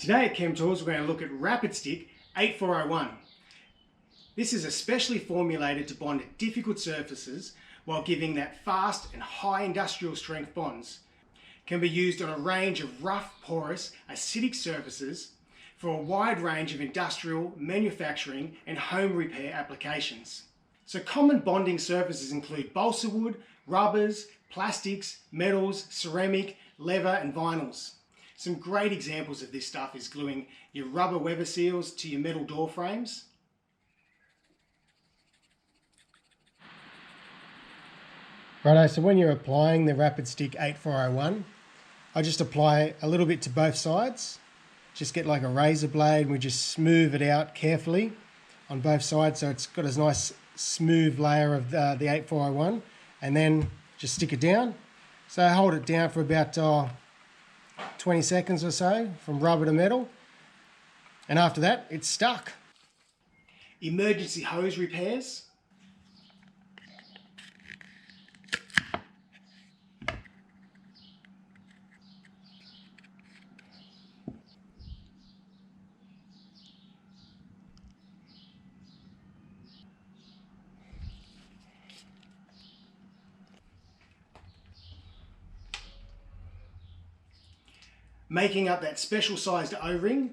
Today at Chem Tools we're going to look at Rapidstick 8401. This is especially formulated to bond difficult surfaces while giving that fast and high industrial strength bonds. Can be used on a range of rough, porous, acidic surfaces for a wide range of industrial, manufacturing and home repair applications. So common bonding surfaces include balsa wood, rubbers, plastics, metals, ceramic, leather and vinyls. Some great examples of this stuff is gluing your rubber Weber seals to your metal door frames. Righto, so when you're applying the Rapidstick 8401, I just apply a little bit to both sides. Just get like a razor blade and we just smooth it out carefully on both sides so it's got a nice smooth layer of the 8401, and then just stick it down. So I hold it down for about 20 seconds or so from rubber to metal, and after that it's stuck. Emergency hose repairs. Making up that special sized O-ring.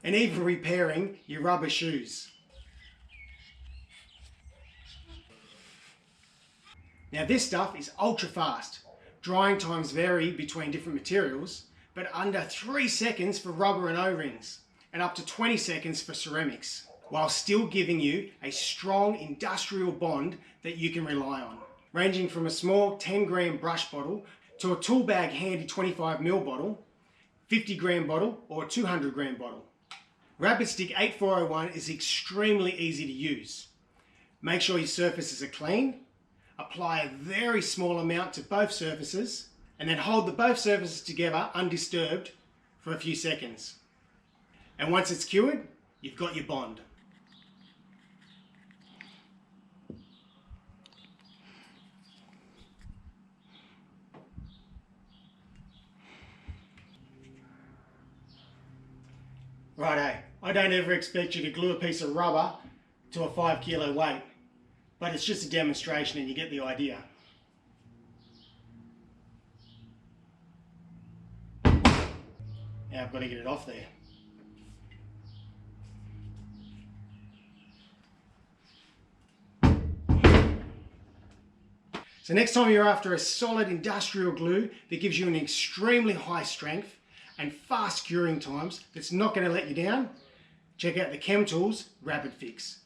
And even repairing your rubber shoes. Now this stuff is ultra fast. Drying times vary between different materials, but under 3 seconds for rubber and O-rings, and up to 20 seconds for ceramics, while still giving you a strong industrial bond that you can rely on. Ranging from a small 10-gram brush bottle to a tool bag handy 25ml bottle, 50-gram bottle or a 200-gram bottle. Rapidstick 8401 is extremely easy to use. Make sure your surfaces are clean, apply a very small amount to both surfaces, and then hold both surfaces together undisturbed for a few seconds. And once it's cured, you've got your bond. Righto, I don't ever expect you to glue a piece of rubber to a 5 kilo weight, but it's just a demonstration and you get the idea. Now I've got to get it off there. So next time you're after a solid industrial glue that gives you an extremely high strength and fast curing times that's not going to let you down, check out the Chem Tools Rapid Fix.